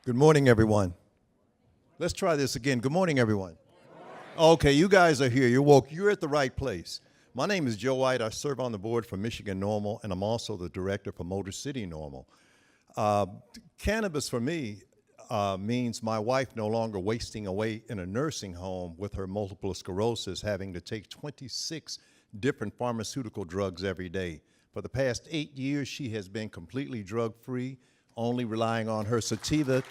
Good morning, everyone. Let's try this again. Good morning, everyone. Okay, you guys are here. You're woke. You're at the right place. My name is Joe White. I serve on the board for Michigan NORML, and I'm also the director for Motor City NORML. Cannabis for me means my wife no longer wasting away in a nursing home with her multiple sclerosis, having to take 26 different pharmaceutical drugs every day. For the past 8 years, she has been completely drug-free, only relying on her sativa.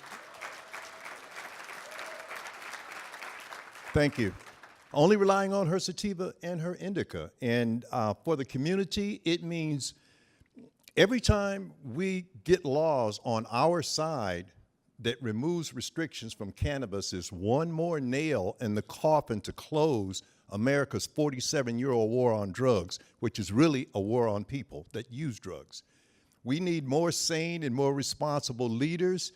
Thank you. Only relying on her sativa and her indica. And for the community, it means every time we get laws on our side that removes restrictions from cannabis is one more nail in the coffin to close America's 47-year-old war on drugs, which is really a war on people that use drugs. We need more sane and more responsible leaders,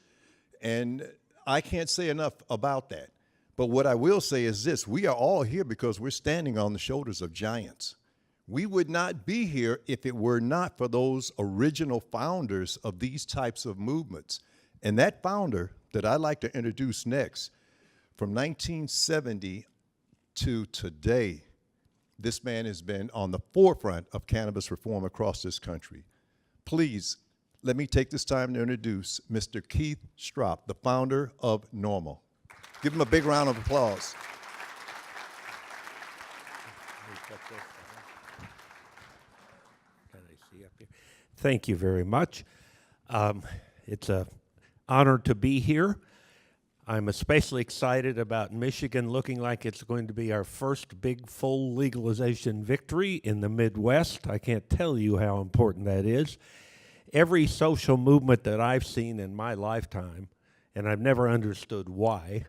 and I can't say enough about that. But what I will say is this: we are all here because we're standing on the shoulders of giants. We would not be here if it were not for those original founders of these types of movements. And that founder that I'd like to introduce next, from 1970 to today, this man has been on the forefront of cannabis reform across this country. Please, let me take this time to introduce Mr. Keith Stroup, the founder of NORML. Give him a big round of applause. Thank you very much. It's an honor to be here. I'm especially excited about Michigan looking like it's going to be our first big full legalization victory in the Midwest. I can't tell you how important that is. Every social movement that I've seen in my lifetime, and I've never understood why,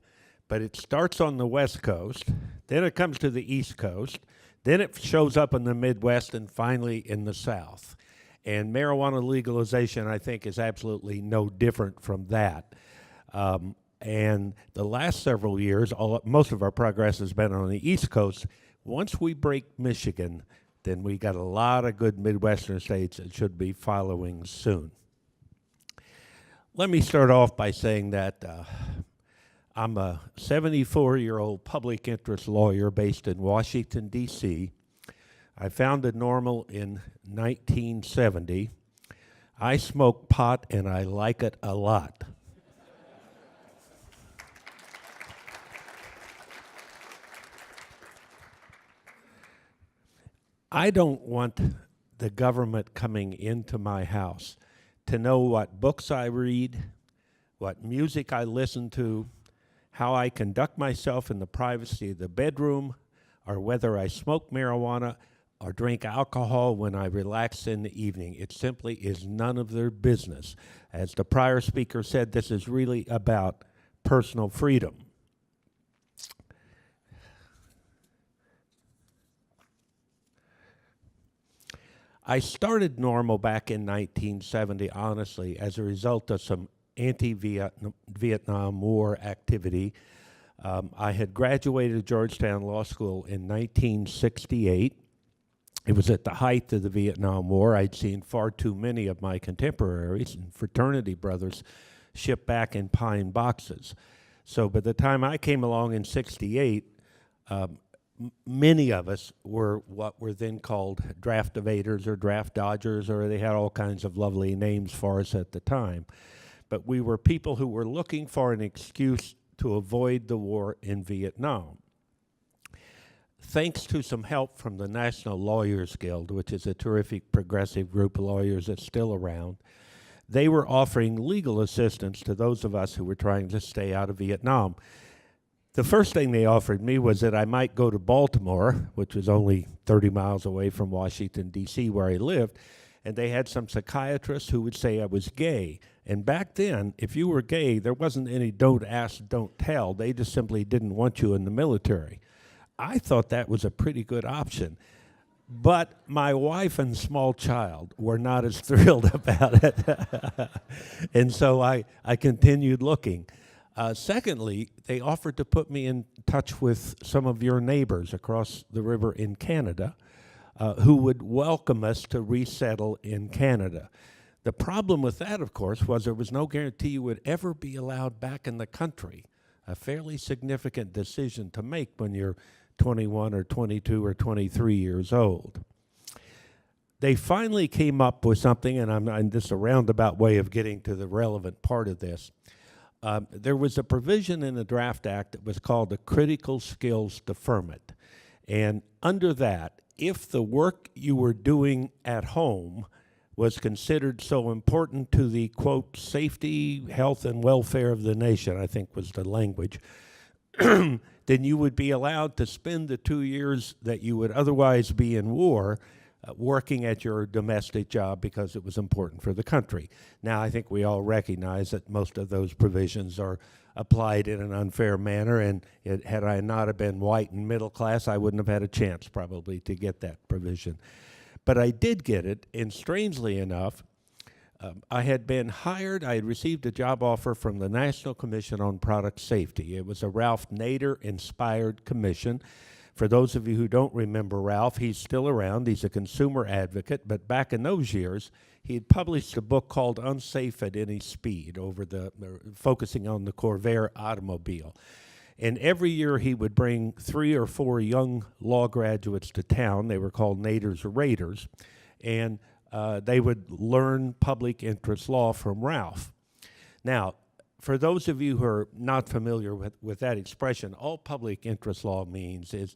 but it starts on the West Coast, then it comes to the East Coast, then it shows up in the Midwest, and finally in the South. And marijuana legalization, I think, is absolutely no different from that. And the last several years, most of our progress has been on the East Coast. Once we break Michigan, then we got a lot of good Midwestern states that should be following soon. Let me start off by saying that I'm a 74-year-old public interest lawyer based in Washington, D.C. I founded NORML in 1970. I smoke pot and I like it a lot. I don't want the government coming into my house to know what books I read, what music I listen to, how I conduct myself in the privacy of the bedroom, or whether I smoke marijuana or drink alcohol when I relax in the evening. It simply is none of their business. As the prior speaker said, this is really about personal freedom. I started NORML back in 1970, honestly, as a result of some anti-Vietnam War activity. I had graduated Georgetown Law School in 1968. It was at the height of the Vietnam War. I'd seen far too many of my contemporaries and fraternity brothers shipped back in pine boxes. So by the time I came along in 68, many of us were what were then called draft evaders or draft dodgers, or they had all kinds of lovely names for us at the time. But we were people who were looking for an excuse to avoid the war in Vietnam. Thanks to some help from the National Lawyers Guild, which is a terrific progressive group of lawyers that's still around, they were offering legal assistance to those of us who were trying to stay out of Vietnam. The first thing they offered me was that I might go to Baltimore, which was only 30 miles away from Washington, D.C., where I lived, and they had some psychiatrists who would say I was gay. And back then, if you were gay, there wasn't any don't ask, don't tell. They just simply didn't want you in the military. I thought that was a pretty good option. But my wife and small child were not as thrilled about it. And so I continued looking. Secondly, they offered to put me in touch with some of your neighbors across the river in Canada who would welcome us to resettle in Canada. The problem with that, of course, was there was no guarantee you would ever be allowed back in the country. A fairly significant decision to make when you're 21 or 22 or 23 years old. They finally came up with something, and this is a roundabout way of getting to the relevant part of this. There was a provision in the Draft Act that was called the Critical Skills Deferment. And under that, if the work you were doing at home was considered so important to the, quote, safety, health, and welfare of the nation, I think was the language, then you would be allowed to spend the 2 years that you would otherwise be in war working at your domestic job because it was important for the country. Now, I think we all recognize that most of those provisions are applied in an unfair manner, and had I not have been white and middle class, I wouldn't have had a chance probably to get that provision. But I did get it, and strangely enough, I had been hired, I had received a job offer from the National Commission on Product Safety. It was a Ralph Nader-inspired commission. For those of you who don't remember Ralph, he's still around. He's a consumer advocate, but back in those years, he had published a book called Unsafe at Any Speed, focusing on the Corvair automobile. And every year he would bring 3 or 4 young law graduates to town. They were called Nader's Raiders. And they would learn public interest law from Ralph. Now, for those of you who are not familiar with that expression, all public interest law means is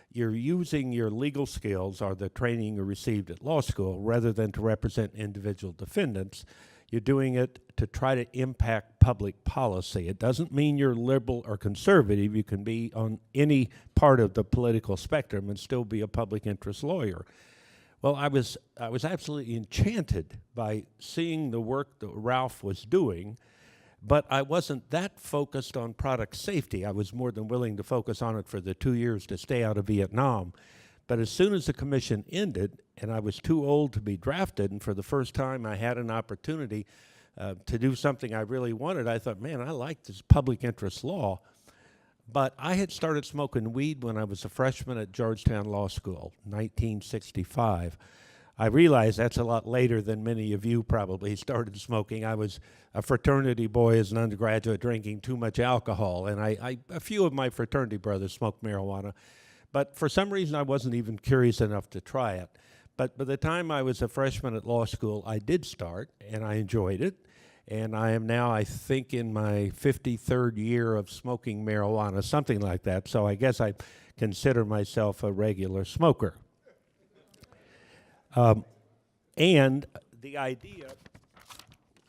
you're using your legal skills or the training you received at law school rather than to represent individual defendants. You're doing it to try to impact public policy. It doesn't mean you're liberal or conservative. You can be on any part of the political spectrum and still be a public interest lawyer. Well, I was absolutely enchanted by seeing the work that Ralph was doing, but I wasn't that focused on product safety. I was more than willing to focus on it for the 2 years to stay out of Vietnam. But as soon as the commission ended, and I was too old to be drafted, and for the first time I had an opportunity to do something I really wanted, I thought, man, I like this public interest law. But I had started smoking weed when I was a freshman at Georgetown Law School, 1965. I realize that's a lot later than many of you probably started smoking. I was a fraternity boy as an undergraduate drinking too much alcohol, and a few of my fraternity brothers smoked marijuana. But for some reason, I wasn't even curious enough to try it. But by the time I was a freshman at law school, I did start, and I enjoyed it. And I am now, I think, in my 53rd year of smoking marijuana, something like that. So I guess I consider myself a regular smoker. And the idea,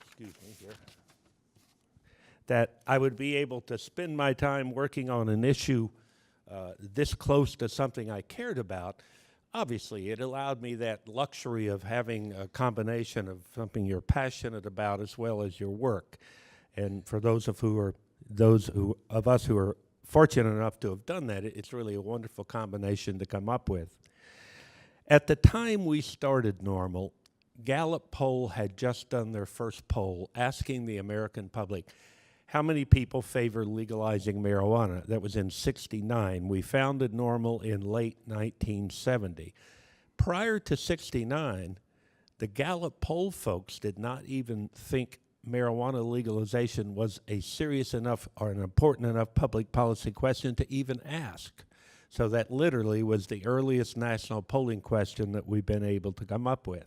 excuse me here, that I would be able to spend my time working on an issue this close to something I cared about, obviously it allowed me that luxury of having a combination of something you're passionate about as well as your work. And for those of us who are fortunate enough to have done that, it's really a wonderful combination to come up with. At the time we started NORML, Gallup poll had just done their first poll asking the American public how many people favor legalizing marijuana. That was in '69. We founded NORML in late 1970. Prior to '69, the Gallup poll folks did not even think marijuana legalization was a serious enough or an important enough public policy question to even ask. So that literally was the earliest national polling question that we've been able to come up with.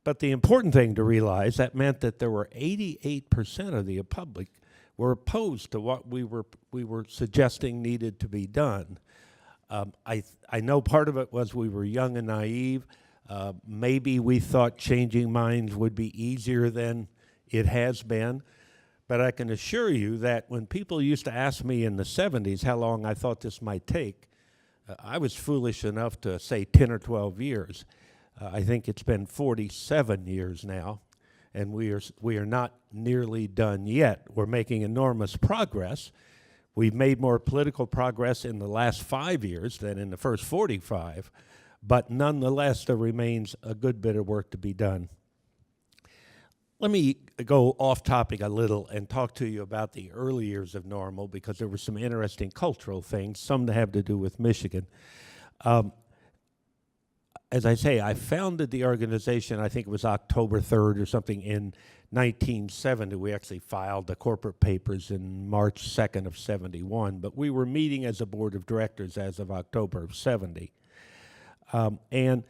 But the important thing to realize, that meant that there were 88% of the public were opposed to what we were suggesting needed to be done. I know part of it was we were young and naive. Maybe we thought changing minds would be easier than it has been. But I can assure you that when people used to ask me in the 70s how long I thought this might take, I was foolish enough to say 10 or 12 years. I think it's been 47 years now, and we are not nearly done yet. We're making enormous progress. We've made more political progress in the last 5 years than in the first 45, but nonetheless, there remains a good bit of work to be done. Let me go off topic a little and talk to you about the early years of NORML, because there were some interesting cultural things, some to have to do with Michigan. as I say, I founded the organization, I think it was October 3rd or something, in 1970. We actually filed the corporate papers in March 2nd of 71, but we were meeting as a board of directors as of October of 70. And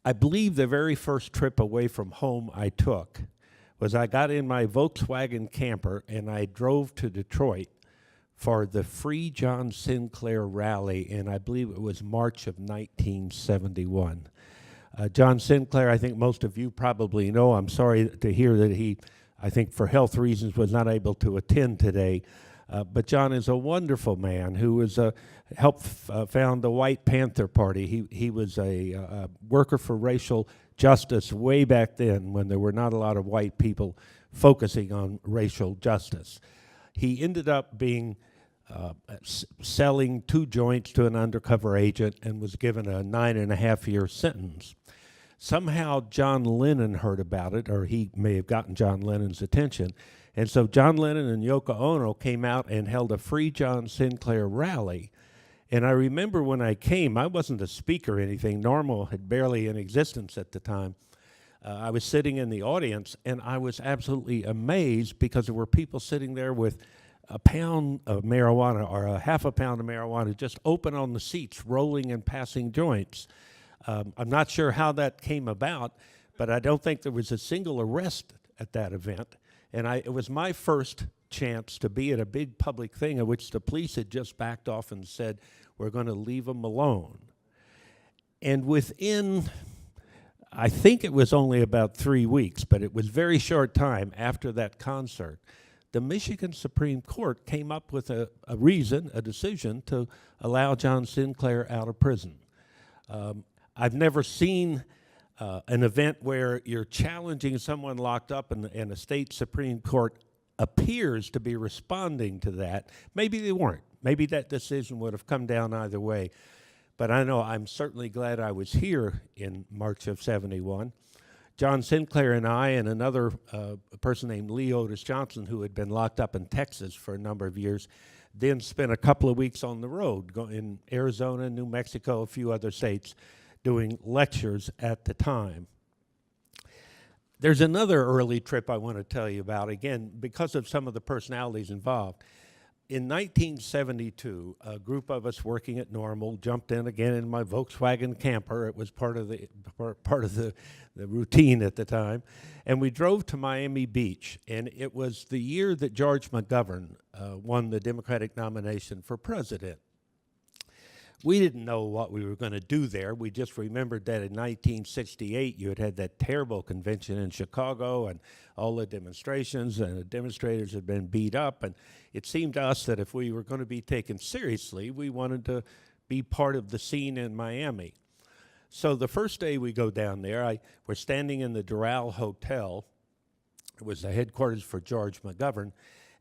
I believe the very first trip away from home I took was I got in my Volkswagen camper and I drove to Detroit for the Free John Sinclair rally, and I believe it was March of 1971. John Sinclair, I think most of you probably know. I'm sorry to hear that he, I think for health reasons, was not able to attend today. But John is a wonderful man who was helped found the White Panther Party. He was a worker for racial justice way back then when there were not a lot of white people focusing on racial justice. He ended up being selling 2 joints to an undercover agent and was given a 9.5-year sentence. Somehow John Lennon heard about it, or he may have gotten John Lennon's attention. And so John Lennon and Yoko Ono came out and held a Free John Sinclair rally. And I remember when I came, I wasn't a speaker or anything. NORML had barely in existence at the time. I was sitting in the audience, and I was absolutely amazed because there were people sitting there with a pound of marijuana or a half a pound of marijuana just open on the seats, rolling and passing joints. I'm not sure how that came about, but I don't think there was a single arrest at that event. And it was my first chance to be at a big public thing at which the police had just backed off and said, we're going to leave them alone. And within, I think it was only about 3 weeks, but it was very short time after that concert, the Michigan Supreme Court came up with a decision to allow John Sinclair out of prison. I've never seen an event where you're challenging someone locked up and a state Supreme Court appears to be responding to that. Maybe they weren't. Maybe that decision would have come down either way. But I know I'm certainly glad I was here in March of 71. John Sinclair and I and another person named Lee Otis Johnson, who had been locked up in Texas for a number of years, then spent a couple of weeks on the road in Arizona, New Mexico, a few other states, doing lectures at the time. There's another early trip I want to tell you about, again, because of some of the personalities involved. In 1972, a group of us working at NORML jumped in again in my Volkswagen camper. It was part of the routine at the time. And we drove to Miami Beach. And it was the year that George McGovern won the Democratic nomination for president. We didn't know what we were going to do there. We just remembered that in 1968, you had that terrible convention in Chicago and all the demonstrations, and the demonstrators had been beat up. And it seemed to us that if we were going to be taken seriously, we wanted to be part of the scene in Miami. So the first day we go down there, we're standing in the Doral Hotel. It was the headquarters for George McGovern.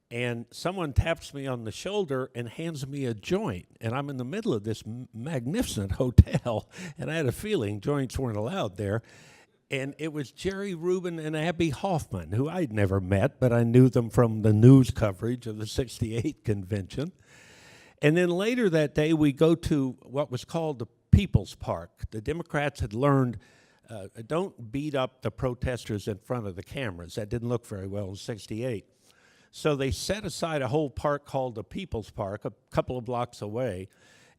And someone taps me on the shoulder and hands me a joint. And I'm in the middle of this magnificent hotel, and I had a feeling joints weren't allowed there. And it was Jerry Rubin and Abby Hoffman, who I'd never met, but I knew them from the news coverage of the '68 convention. And then later that day, we go to what was called the People's Park. The Democrats had learned, don't beat up the protesters in front of the cameras. That didn't look very well in '68. So they set aside a whole park called the People's Park, a couple of blocks away,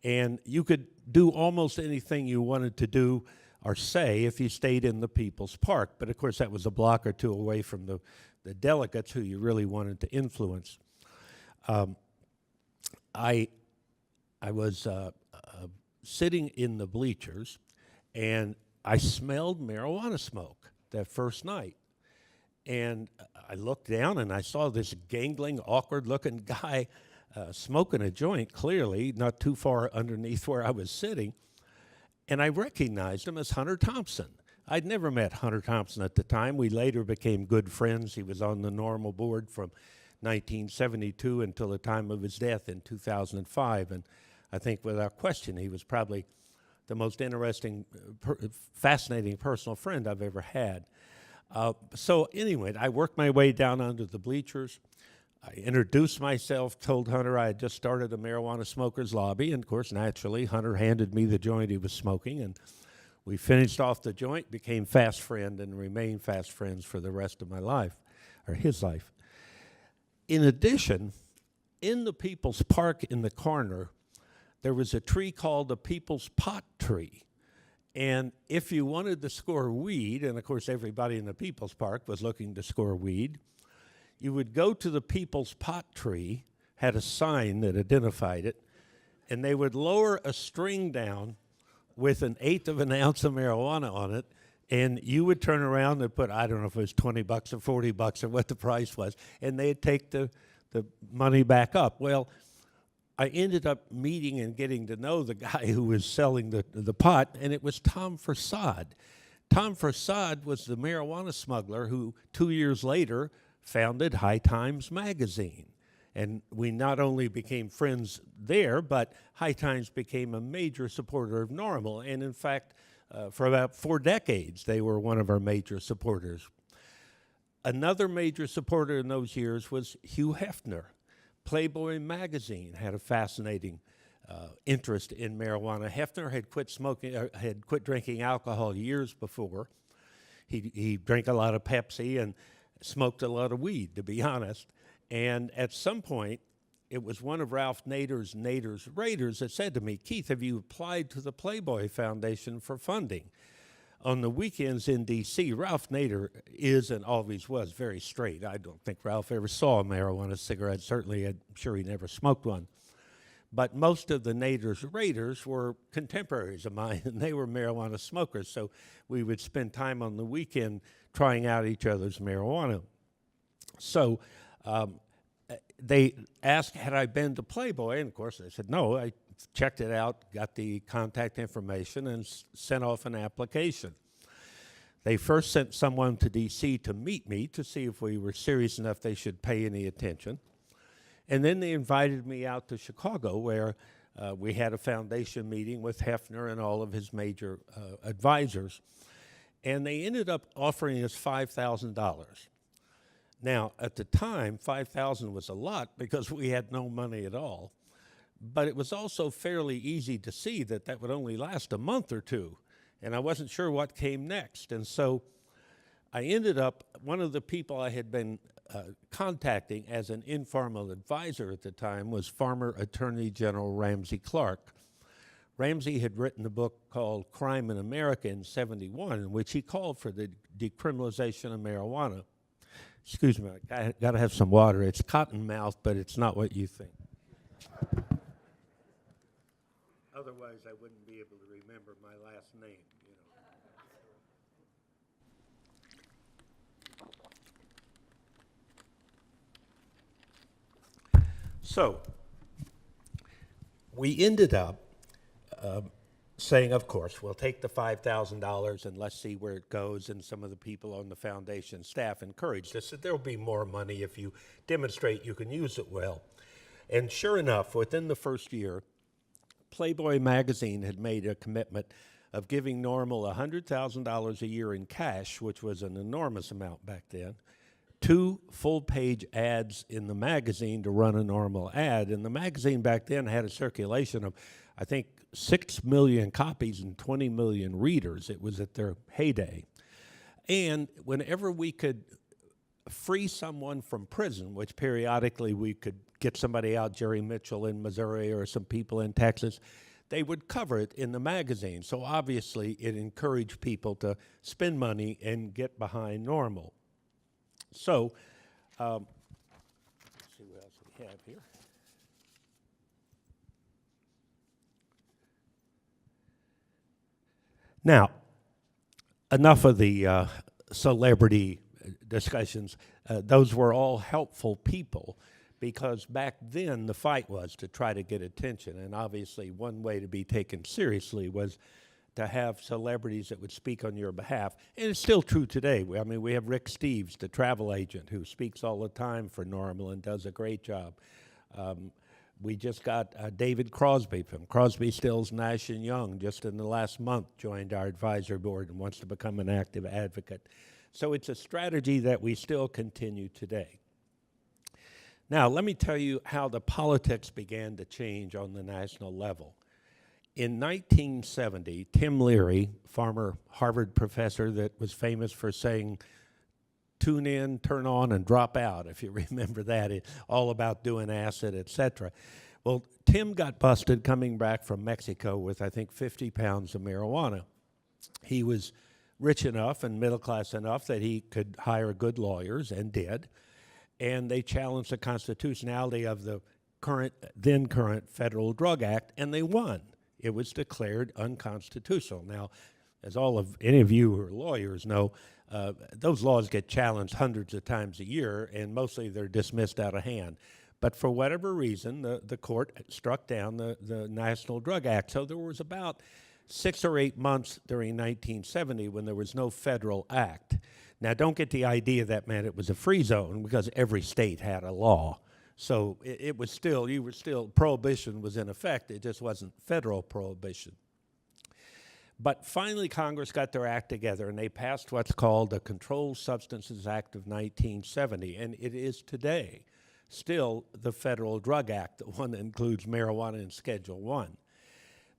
and you could do almost anything you wanted to do or say if you stayed in the People's Park. But of course, that was a block or two away from the delegates who you really wanted to influence. I was sitting in the bleachers, and I smelled marijuana smoke that first night. And I looked down and I saw this gangling, awkward-looking guy smoking a joint, clearly not too far underneath where I was sitting. And I recognized him as Hunter Thompson. I'd never met Hunter Thompson at the time. We later became good friends. He was on the NORML board from 1972 until the time of his death in 2005. And I think without question, he was probably the most interesting, fascinating personal friend I've ever had. So anyway, I worked my way down under the bleachers. I introduced myself, told Hunter I had just started a marijuana smokers lobby, and of course, naturally, Hunter handed me the joint he was smoking, and We finished off the joint, became fast friends, and remained fast friends for the rest of my life, or his life. In addition, in the People's Park in the corner, there was a tree called the People's Pot Tree. And if you wanted to score weed, and of course everybody in the People's Park was looking to score weed, you would go to the People's Pot Tree, had a sign that identified it, and they would lower a string down with 1/8 of an ounce of marijuana on it, and you would turn around and put, I don't know if it was $20 or $40 or what the price was, and they'd take the money back up. Well, I ended up meeting and getting to know the guy who was selling the pot, and it was Tom Farsad. Tom Farsad was the marijuana smuggler who 2 years later founded High Times magazine. And we not only became friends there, but High Times became a major supporter of NORML. And in fact, for about 4 decades, they were one of our major supporters. Another major supporter in those years was Hugh Hefner. Playboy magazine had a fascinating interest in marijuana. Hefner had quit smoking, had quit drinking alcohol years before. He drank a lot of Pepsi and smoked a lot of weed, to be honest. And at some point, it was one of Ralph Nader's Raiders that said to me, Keith, have you applied to the Playboy Foundation for funding? On the weekends in D.C., Ralph Nader is and always was very straight. I don't think Ralph ever saw a marijuana cigarette. Certainly, I'm sure he never smoked one. But most of the Nader's Raiders were contemporaries of mine, and they were marijuana smokers. So we would spend time on the weekend trying out each other's marijuana. So they asked, had I been to Playboy? And of course, I said, no, I checked it out, got the contact information, and sent off an application. They first sent someone to D.C. to meet me to see if we were serious enough they should pay any attention. And then they invited me out to Chicago, where we had a foundation meeting with Hefner and all of his major advisors. And they ended up offering us $5,000. Now, at the time, $5,000 was a lot because we had no money at all. But it was also fairly easy to see that that would only last a month or two. And I wasn't sure what came next. And so I ended up, one of the people I had been contacting as an informal advisor at the time was former Attorney General Ramsey Clark. Ramsey had written a book called Crime in America in '71, in which he called for the decriminalization of marijuana. Excuse me, I got to have some water. It's cottonmouth, but it's not what you think. Otherwise, I wouldn't be able to remember my last name, you know. So, we ended up saying, of course, we'll take the $5,000 and let's see where it goes. And some of the people on the foundation staff encouraged us that there'll be more money if you demonstrate you can use it well. And sure enough, within the first year, Playboy magazine had made a commitment of giving NORML $100,000 a year in cash, which was an enormous amount back then, 2 full-page ads in the magazine to run a NORML ad. And the magazine back then had a circulation of, I think, 6 million copies and 20 million readers. It was at their heyday. And whenever we could free someone from prison, which periodically we could get somebody out, Jerry Mitchell in Missouri or some people in Texas, they would cover it in the magazine. So obviously it encouraged people to spend money and get behind NORML. So, let's see what else we have here. Now, enough of the celebrity discussions. Those were all helpful people because back then the fight was to try to get attention. And obviously one way to be taken seriously was to have celebrities that would speak on your behalf. And it's still true today. I mean, we have Rick Steves, the travel agent, who speaks all the time for NORML and does a great job. We just got David Crosby from Crosby, Stills, Nash & Young, just in the last month joined our advisory board and wants to become an active advocate. So it's a strategy that we still continue today. Now, let me tell you how the politics began to change on the national level. In 1970, Tim Leary, former Harvard professor that was famous for saying, tune in, turn on, and drop out, if you remember that, all about doing acid, etc. Well, Tim got busted coming back from Mexico with, I think, 50 pounds of marijuana. He was rich enough and middle class enough that he could hire good lawyers, and did, and they challenged the constitutionality of the then current Federal Drug Act, and they won. It was declared unconstitutional. Now, as any of you who are lawyers know, those laws get challenged hundreds of times a year, and mostly they're dismissed out of hand. But for whatever reason, the court struck down the National Drug Act. So there was about 6 or 8 months during 1970 when there was no federal act. Now, don't get the idea that meant it was a free zone, because every state had a law. So it was still, prohibition was in effect. It just wasn't federal prohibition. But finally, Congress got their act together, and they passed what's called the Controlled Substances Act of 1970, and it is today still the Federal Drug Act, the one that includes marijuana in Schedule I.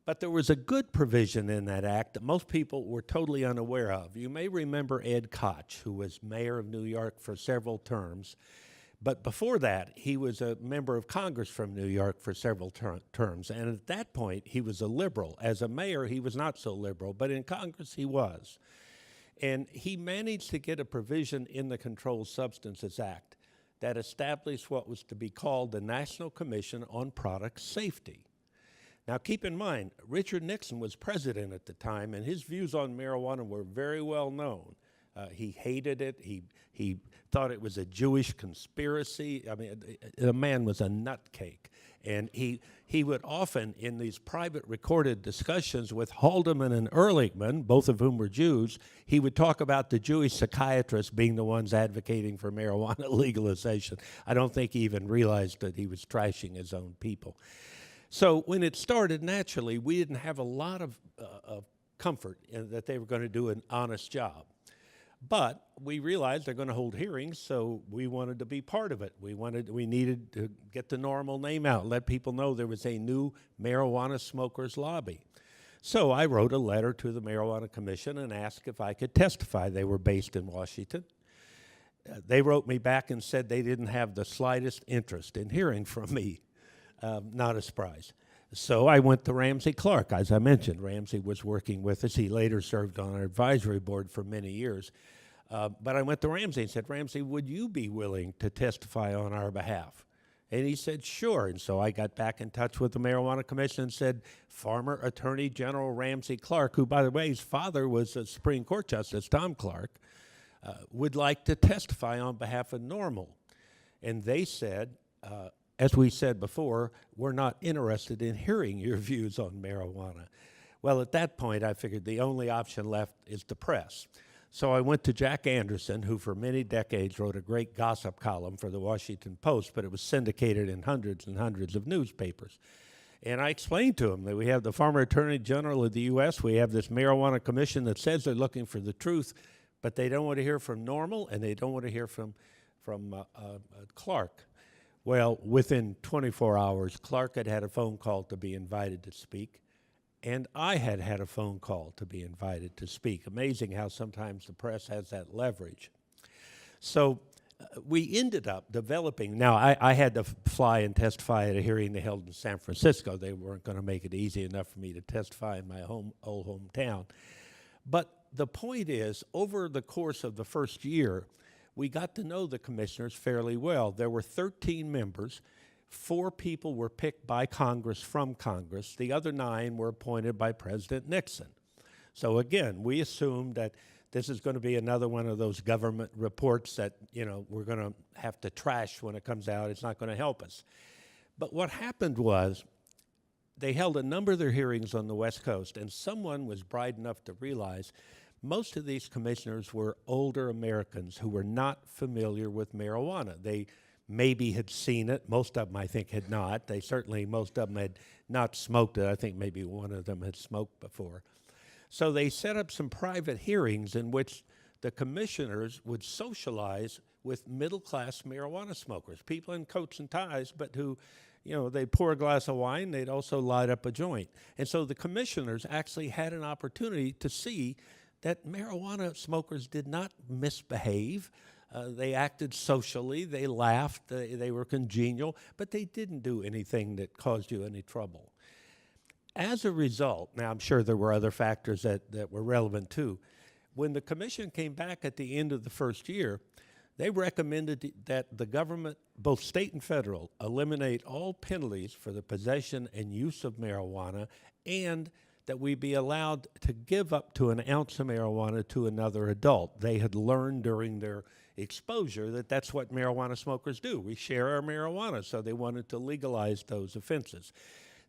But there was a good provision in that act that most people were totally unaware of. You may remember Ed Koch, who was mayor of New York for several terms. But before that, he was a member of Congress from New York for several terms. And at that point, he was a liberal. As a mayor, he was not so liberal, but in Congress, he was. And he managed to get a provision in the Controlled Substances Act that established what was to be called the National Commission on Product Safety. Now, keep in mind, Richard Nixon was president at the time, and his views on marijuana were very well known. He hated it. He thought it was a Jewish conspiracy. I mean, the man was a nutcake. And he would often, in these private recorded discussions with Haldeman and Ehrlichman, both of whom were Jews, he would talk about the Jewish psychiatrists being the ones advocating for marijuana legalization. I don't think he even realized that he was trashing his own people. So when it started, naturally, we didn't have a lot of comfort in that they were going to do an honest job. But we realized they're going to hold hearings, so we wanted to be part of it. We needed to get the NORML name out, let people know there was a new marijuana smokers lobby. So I wrote a letter to the Marijuana Commission and asked if I could testify. They were based in Washington. They wrote me back and said they didn't have the slightest interest in hearing from me. Not a surprise. So I went to Ramsey Clark. As I mentioned, Ramsey was working with us. He later served on our advisory board for many years. But I went to Ramsey and said, Ramsey, would you be willing to testify on our behalf? And he said, sure. And so I got back in touch with the Marijuana Commission and said, former Attorney General Ramsey Clark, who, by the way, his father was a Supreme Court Justice, Tom Clark, would like to testify on behalf of NORML. And they said, as we said before, we're not interested in hearing your views on marijuana. Well, at that point, I figured the only option left is the press. So I went to Jack Anderson, who for many decades wrote a great gossip column for the Washington Post, but it was syndicated in hundreds and hundreds of newspapers. And I explained to him that we have the former Attorney General of the U.S., we have this Marijuana Commission that says they're looking for the truth, but they don't want to hear from NORML, and they don't want to hear from Clark. Well, within 24 hours, Clark had had a phone call to be invited to speak, and I had had a phone call to be invited to speak. Amazing how sometimes the press has that leverage. So we ended up developing. Now, I had to fly and testify at a hearing they held in San Francisco. They weren't going to make it easy enough for me to testify in my old hometown. But the point is, over the course of the first year, we got to know the commissioners fairly well. There were 13 members. 4 people were picked by Congress from Congress. The other 9 were appointed by President Nixon. So again, we assumed that this is going to be another one of those government reports that, we're going to have to trash when it comes out. It's not going to help us. But what happened was they held a number of their hearings on the West Coast, and someone was bright enough to realize most of these commissioners were older Americans who were not familiar with marijuana. They maybe had seen it. Most of them, I think, had not. Most of them had not smoked it. I think maybe one of them had smoked before. So they set up some private hearings in which the commissioners would socialize with middle-class marijuana smokers, people in coats and ties, but who you know, they'd pour a glass of wine, they'd also light up a joint. And so the commissioners actually had an opportunity to see that marijuana smokers did not misbehave. They acted socially, they laughed, they were congenial, but they didn't do anything that caused you any trouble. As a result, now I'm sure there were other factors that were relevant too. When the commission came back at the end of the first year, they recommended that the government, both state and federal, eliminate all penalties for the possession and use of marijuana, and that we be allowed to give up to an ounce of marijuana to another adult. They had learned during their exposure that that's what marijuana smokers do. We share our marijuana, so they wanted to legalize those offenses.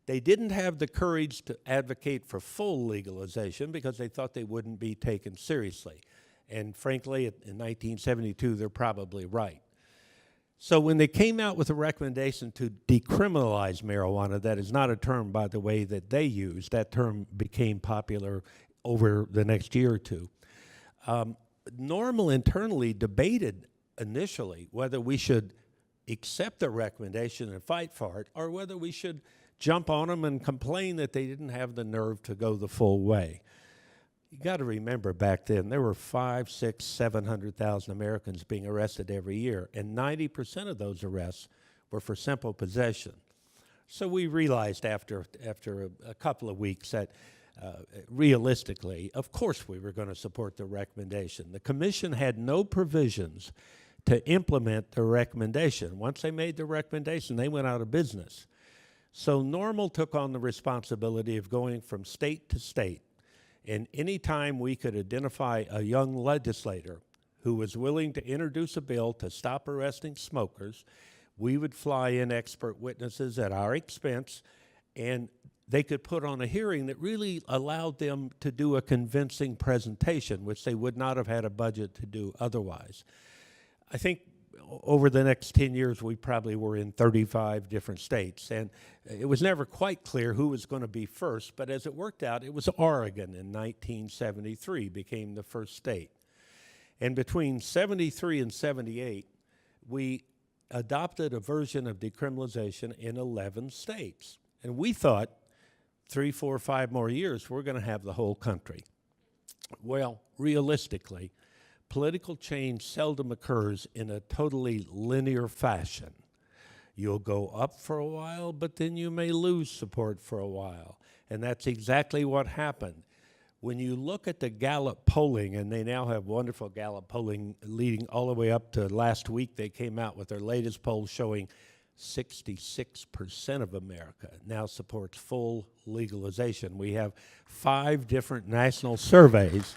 They didn't have the courage to advocate for full legalization because they thought they wouldn't be taken seriously. And frankly, in 1972, they're probably right. So when they came out with a recommendation to decriminalize marijuana, that is not a term, by the way, that they used. That term became popular over the next year or two. NORML internally debated initially whether we should accept the recommendation and fight for it, or whether we should jump on them and complain that they didn't have the nerve to go the full way. You got to remember back then, there were 500,000, 600,000, 700,000 Americans being arrested every year, and 90% of those arrests were for simple possession. So we realized after a couple of weeks that realistically, of course we were going to support the recommendation. The commission had no provisions to implement the recommendation. Once they made the recommendation, they went out of business. So NORML took on the responsibility of going from state to state. And any time we could identify a young legislator who was willing to introduce a bill to stop arresting smokers, we would fly in expert witnesses at our expense, and they could put on a hearing that really allowed them to do a convincing presentation, which they would not have had a budget to do otherwise. I think over the next 10 years, we probably were in 35 different states, and it was never quite clear who was going to be first, but as it worked out, it was Oregon in 1973 became the first state. And between 73 and 78, we adopted a version of decriminalization in 11 states. And we thought 3, 4, 5 more years, we're going to have the whole country. Well, realistically, political change seldom occurs in a totally linear fashion. You'll go up for a while, but then you may lose support for a while. And that's exactly what happened. When you look at the Gallup polling, and they now have wonderful Gallup polling leading all the way up to last week, they came out with their latest poll showing 66% of America now supports full legalization. We have 5 different national surveys.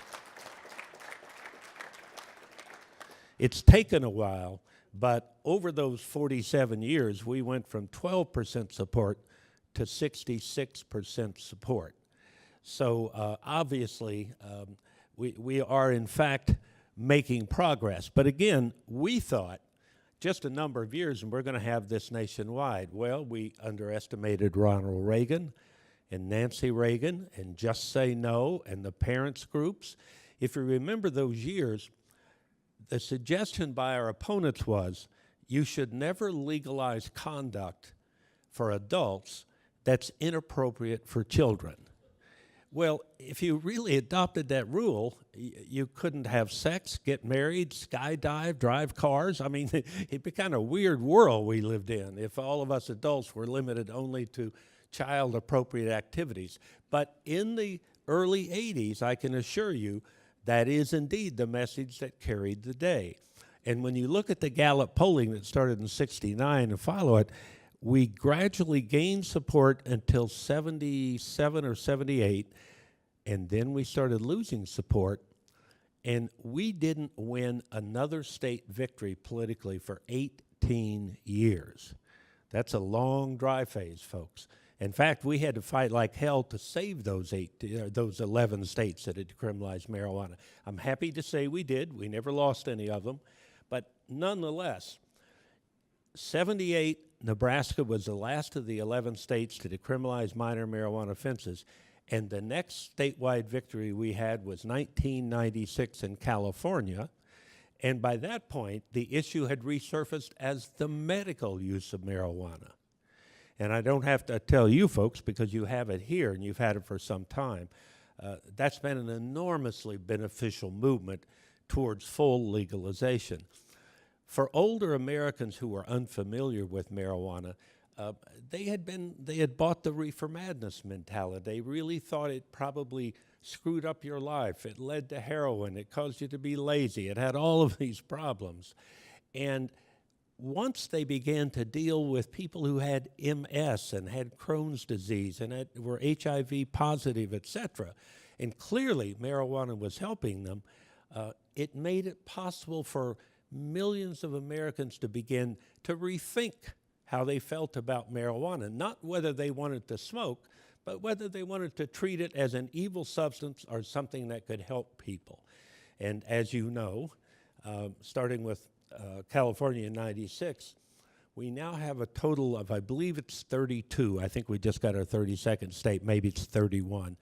It's taken a while, but over those 47 years, we went from 12% support to 66% support. So obviously, we are in fact making progress. But again, we thought just a number of years, and we're going to have this nationwide. Well, we underestimated Ronald Reagan and Nancy Reagan and Just Say No and the parents groups. If you remember those years, the suggestion by our opponents was you should never legalize conduct for adults that's inappropriate for children. Well, if you really adopted that rule, you couldn't have sex, get married, skydive, drive cars. I mean, it'd be kind of a weird world we lived in if all of us adults were limited only to child-appropriate activities. But in the early 80s, I can assure you, that is indeed the message that carried the day. And when you look at the Gallup polling that started in '69 and follow it, we gradually gained support until 77 or 78, and then we started losing support, and we didn't win another state victory politically for 18 years. That's a long dry phase, folks. In fact, we had to fight like hell to save those 11 states that had decriminalized marijuana. I'm happy to say we did. We never lost any of them. But nonetheless, 78, Nebraska was the last of the 11 states to decriminalize minor marijuana offenses. And the next statewide victory we had was 1996 in California. And by that point, the issue had resurfaced as the medical use of marijuana. And I don't have to tell you folks because you have it here and you've had it for some time. That's been an enormously beneficial movement towards full legalization. For older Americans who were unfamiliar with marijuana, they had bought the reefer madness mentality. They really thought it probably screwed up your life. It led to heroin. It caused you to be lazy. It had all of these problems. And once they began to deal with people who had MS and had Crohn's disease and were HIV positive, et cetera, and clearly marijuana was helping them, it made it possible for millions of Americans to begin to rethink how they felt about marijuana, not whether they wanted to smoke, but whether they wanted to treat it as an evil substance or something that could help people. And as you know, starting with California in '96, we now have a total of, I believe it's 32, I think we just got our 32nd state, maybe it's 31,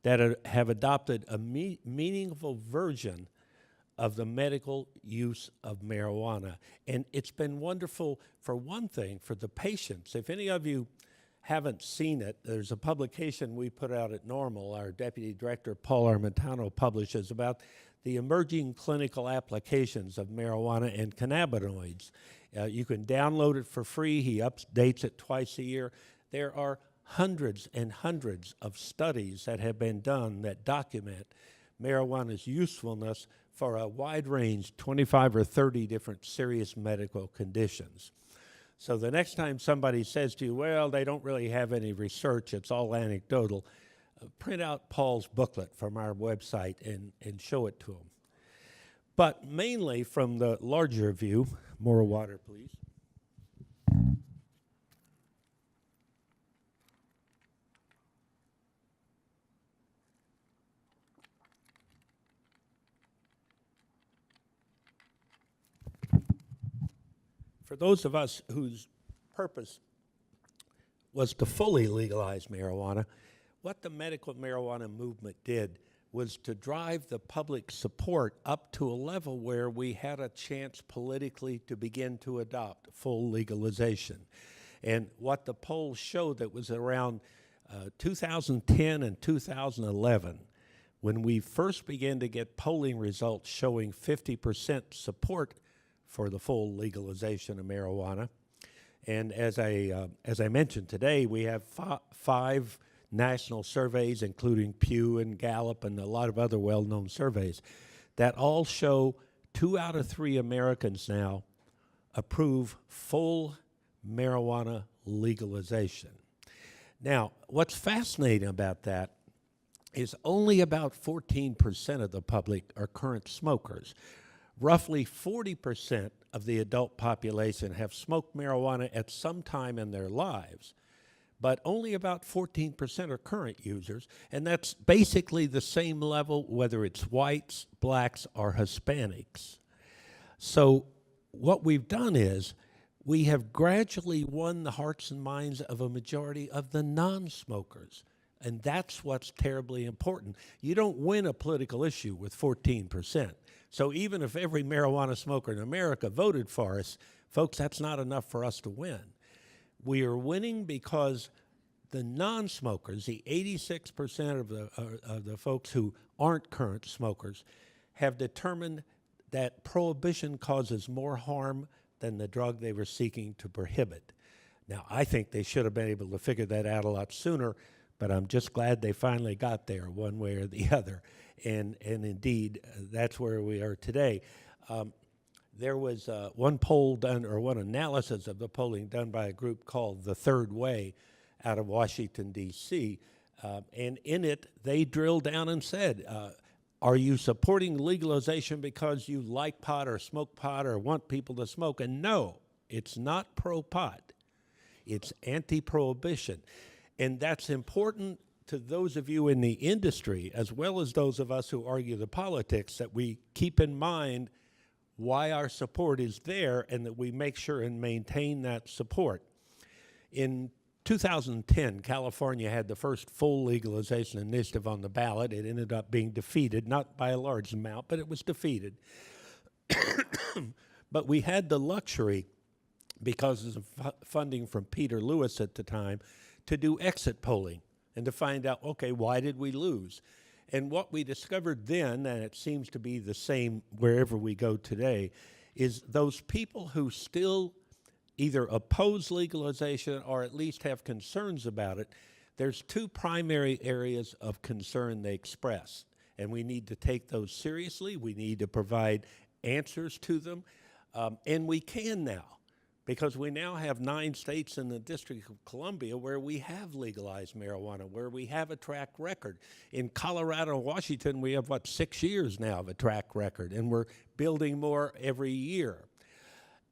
that have adopted a meaningful version of the medical use of marijuana. And it's been wonderful, for one thing, for the patients. If any of you haven't seen it, there's a publication we put out at NORML, our Deputy Director, Paul Armentano, publishes about the emerging clinical applications of marijuana and cannabinoids. You can download it for free. He updates it twice a year. There are hundreds and hundreds of studies that have been done that document marijuana's usefulness for a wide range, 25 or 30 different serious medical conditions. So the next time somebody says to you, well, they don't really have any research, it's all anecdotal, print out Paul's booklet from our website and show it to them. But mainly from the larger view, more water, please. For those of us whose purpose was to fully legalize marijuana, what the medical marijuana movement did was to drive the public support up to a level where we had a chance politically to begin to adopt full legalization. And what the polls showed, that was around 2010 and 2011, when we first began to get polling results showing 50% support for the full legalization of marijuana. And as I mentioned today, we have five national surveys, including Pew and Gallup and a lot of other well-known surveys, that all show 2 out of 3 Americans now approve full marijuana legalization. Now, what's fascinating about that is only about 14% of the public are current smokers. Roughly 40% of the adult population have smoked marijuana at some time in their lives, but only about 14% are current users, and that's basically the same level whether it's whites, blacks, or Hispanics. So what we've done is we have gradually won the hearts and minds of a majority of the non-smokers, and that's what's terribly important. You don't win a political issue with 14%. So even if every marijuana smoker in America voted for us, folks, that's not enough for us to win. We are winning because the non-smokers, the 86% of the folks who aren't current smokers, have determined that prohibition causes more harm than the drug they were seeking to prohibit. Now, I think they should have been able to figure that out a lot sooner, but I'm just glad they finally got there one way or the other. And indeed, that's where we are today. There was one poll done, or one analysis of the polling done by a group called The Third Way out of Washington, D.C., and in it, they drilled down and said, are you supporting legalization because you like pot or smoke pot or want people to smoke? And no, it's not pro-pot. It's anti-prohibition. And that's important to those of you in the industry, as well as those of us who argue the politics, that we keep in mind why our support is there and that we make sure and maintain that support. In 2010, California had the first full legalization initiative on the ballot. It ended up being defeated, not by a large amount, but it was defeated. But we had the luxury, because of funding from Peter Lewis at the time, to do exit polling and to find out, okay, why did we lose? And what we discovered then, and it seems to be the same wherever we go today, is those people who still either oppose legalization or at least have concerns about it, there's two primary areas of concern they express. And we need to take those seriously. We need to provide answers to them. And we can now, because we now have 9 states in the District of Columbia where we have legalized marijuana, where we have a track record. In Colorado and Washington, we have, 6 years now of a track record, and we're building more every year.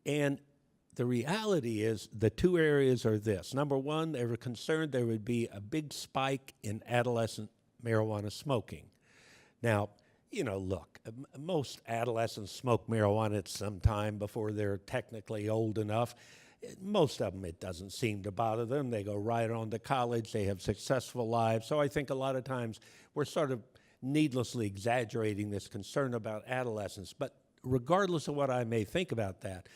And the reality is the two areas are this. Number one, they were concerned there would be a big spike in adolescent marijuana smoking. Now, look, most adolescents smoke marijuana at some time before they're technically old enough. Most of them, it doesn't seem to bother them. They go right on to college. They have successful lives. So I think a lot of times we're sort of needlessly exaggerating this concern about adolescents. But regardless of what I may think about that,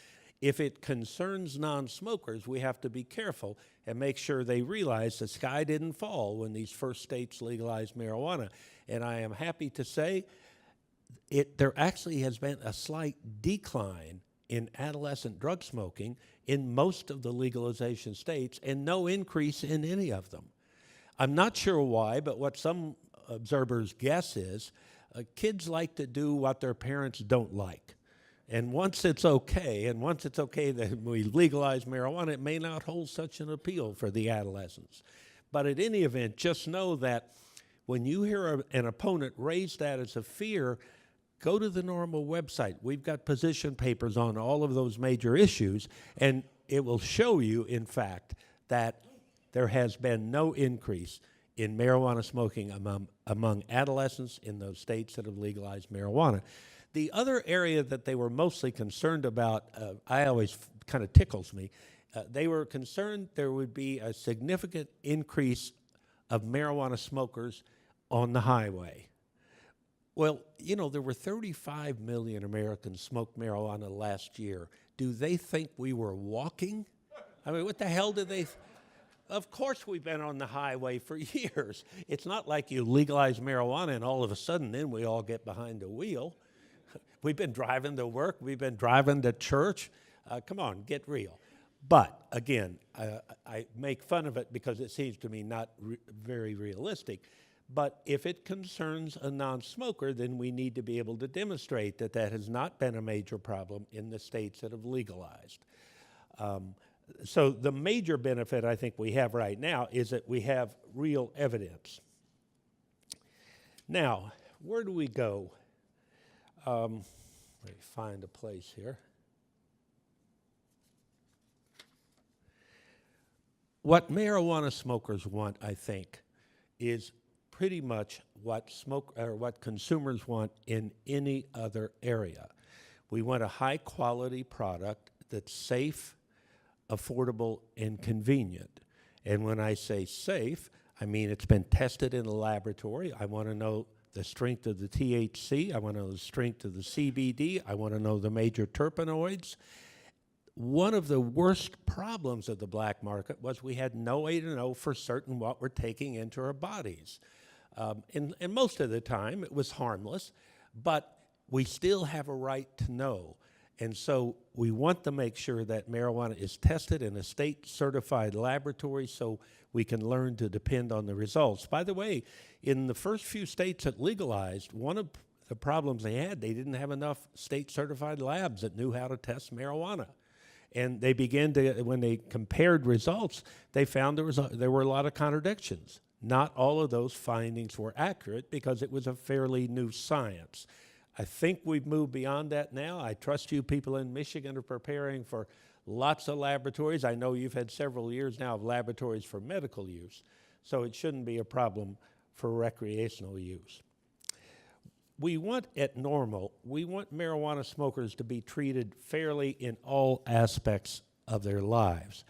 if it concerns non-smokers, we have to be careful and make sure they realize the sky didn't fall when these first states legalized marijuana. And I am happy to say there actually has been a slight decline in adolescent drug smoking in most of the legalization states and no increase in any of them. I'm not sure why, but what some observers guess is kids like to do what their parents don't like. And once it's okay that we legalize marijuana, it may not hold such an appeal for the adolescents. But at any event, just know that when you hear an opponent raise that as a fear, go to the NORML website. We've got position papers on all of those major issues, and it will show you, in fact, that there has been no increase in marijuana smoking among adolescents in those states that have legalized marijuana. The other area that they were mostly concerned about, I always kind of tickles me, they were concerned there would be a significant increase of marijuana smokers on the highway. Well, there were 35 million Americans smoked marijuana last year. Do they think we were walking? I mean, what the hell did they... Of course we've been on the highway for years. It's not like you legalize marijuana and all of a sudden then we all get behind the wheel. We've been driving to work. We've been driving to church. Come on, get real. But, again, I make fun of it because it seems to me not very realistic. But if it concerns a non-smoker, then we need to be able to demonstrate that that has not been a major problem in the states that have legalized. So the major benefit I think we have right now is that we have real evidence. Now, where do we go? Let me find a place here. What marijuana smokers want, I think, is pretty much what consumers want in any other area. We want a high-quality product that's safe, affordable, and convenient. And when I say safe, I mean it's been tested in a laboratory. I want to know the strength of the THC. I want to know the strength of the CBD. I want to know the major terpenoids. One of the worst problems of the black market was we had no way to know for certain what we're taking into our bodies. And most of the time it was harmless, but we still have a right to know. And so we want to make sure that marijuana is tested in a state-certified laboratory so we can learn to depend on the results. By the way, in the first few states that legalized, one of the problems they had, they didn't have enough state-certified labs that knew how to test marijuana. And they began to, when they compared results, they found there were a lot of contradictions. Not all of those findings were accurate because it was a fairly new science. I think we've moved beyond that now. I trust you people in Michigan are preparing for lots of laboratories. I know you've had several years now of laboratories for medical use, so it shouldn't be a problem for recreational use. We want, at NORML, we want marijuana smokers to be treated fairly in all aspects of their lives.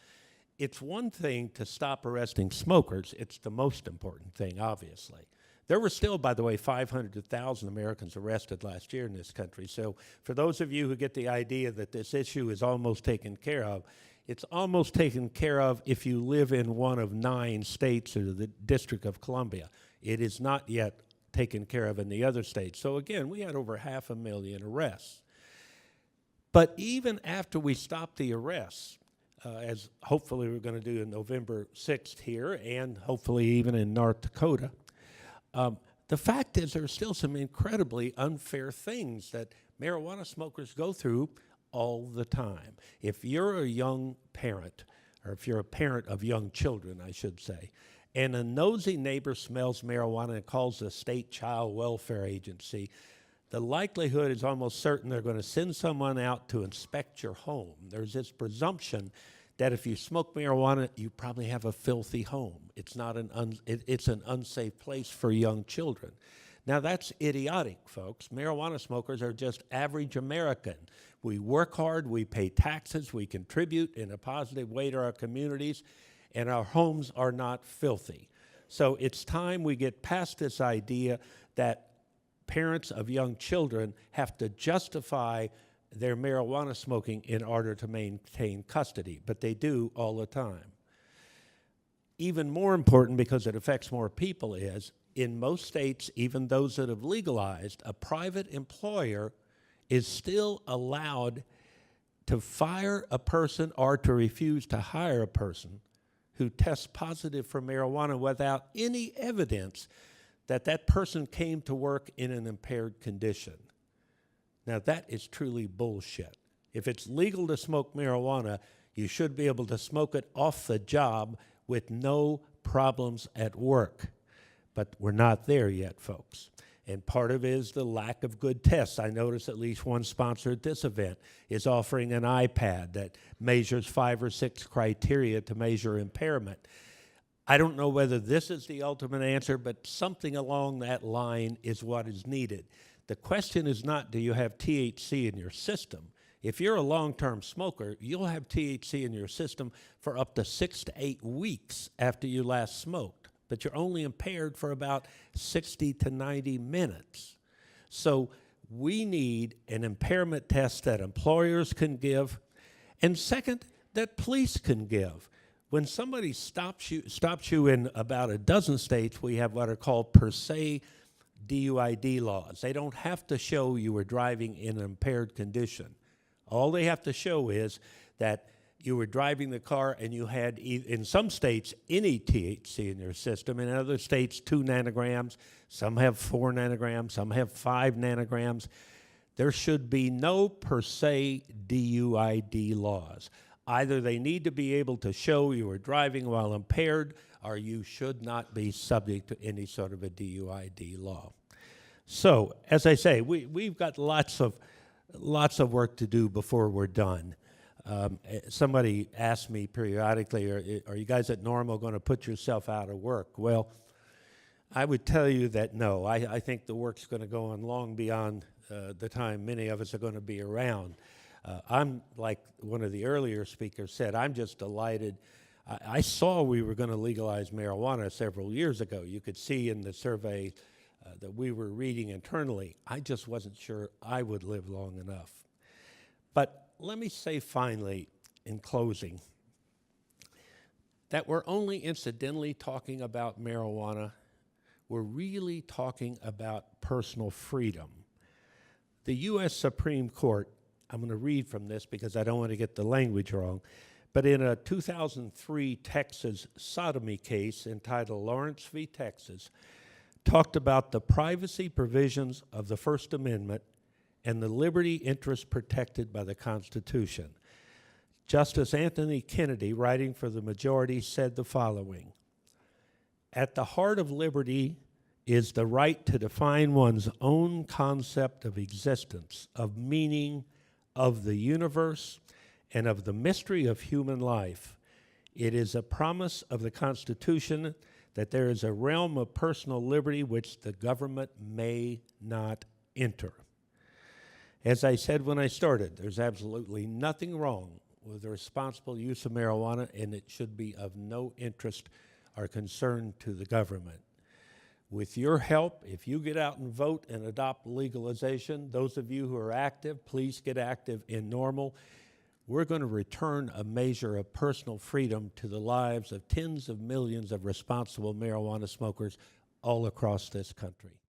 It's one thing to stop arresting smokers. It's the most important thing, obviously. There were still, by the way, 500 to 1,000 Americans arrested last year in this country. So for those of you who get the idea that this issue is almost taken care of, It's almost taken care of if you live in one of 9 states or the District of Columbia. It is not yet taken care of in the other states. So again, we had over 500,000 arrests. But even after we stopped the arrests, as hopefully we're going to do on November 6th here, and hopefully even in North Dakota, the fact is there are still some incredibly unfair things that marijuana smokers go through all the time. If you're a young parent, or if you're a parent of young children, I should say, and a nosy neighbor smells marijuana and calls the state child welfare agency, the likelihood is almost certain they're going to send someone out to inspect your home. There's this presumption that if you smoke marijuana, you probably have a filthy home. It's not it's an unsafe place for young children. Now that's idiotic, folks. Marijuana smokers are just average American. We work hard, we pay taxes, we contribute in a positive way to our communities, and our homes are not filthy. So it's time we get past this idea that parents of young children have to justify their marijuana smoking in order to maintain custody, but they do all the time. Even more important, because it affects more people, is in most states, even those that have legalized, a private employer is still allowed to fire a person or to refuse to hire a person who tests positive for marijuana without any evidence that that person came to work in an impaired condition. Now that is truly bullshit. If it's legal to smoke marijuana, you should be able to smoke it off the job with no problems at work. But we're not there yet, folks. And part of it is the lack of good tests. I noticed at least one sponsor at this event is offering an iPad that measures 5 or 6 criteria to measure impairment. I don't know whether this is the ultimate answer, but something along that line is what is needed. The question is not, do you have THC in your system? If you're a long-term smoker, you'll have THC in your system for up to 6 to 8 weeks after you last smoked, but you're only impaired for about 60 to 90 minutes. So we need an impairment test that employers can give, and second, that police can give. When somebody stops you in about a dozen states, we have what are called per se DUID laws. They don't have to show you were driving in an impaired condition. All they have to show is that you were driving the car and you had, in some states, any THC in your system. In other states, 2 nanograms. Some have 4 nanograms. Some have 5 nanograms. There should be no per se DUID laws. Either they need to be able to show you were driving while impaired, or you should not be subject to any sort of a DUID law. So, as I say, we've got lots of work to do before we're done. Somebody asks me periodically, are you guys at NORML going to put yourself out of work? Well, I would tell you that no. I think the work's going to go on long beyond the time many of us are going to be around. I'm, like one of the earlier speakers said, I'm just delighted. I saw we were going to legalize marijuana several years ago. You could see in the survey that we were reading internally. I just wasn't sure I would live long enough. But let me say finally, in closing, that we're only incidentally talking about marijuana. We're really talking about personal freedom. The U.S. Supreme Court, I'm going to read from this because I don't want to get the language wrong, but in a 2003 Texas sodomy case entitled Lawrence v. Texas, talked about the privacy provisions of the First Amendment and the liberty interest protected by the Constitution. Justice Anthony Kennedy, writing for the majority, said the following: "At the heart of liberty is the right to define one's own concept of existence, of meaning, of the universe, and of the mystery of human life. It is a promise of the Constitution that there is a realm of personal liberty which the government may not enter." As I said when I started, there's absolutely nothing wrong with the responsible use of marijuana, and it should be of no interest or concern to the government. With your help, if you get out and vote and adopt legalization, those of you who are active, please get active in NORML. we're going to return a measure of personal freedom to the lives of tens of millions of responsible marijuana smokers all across this country.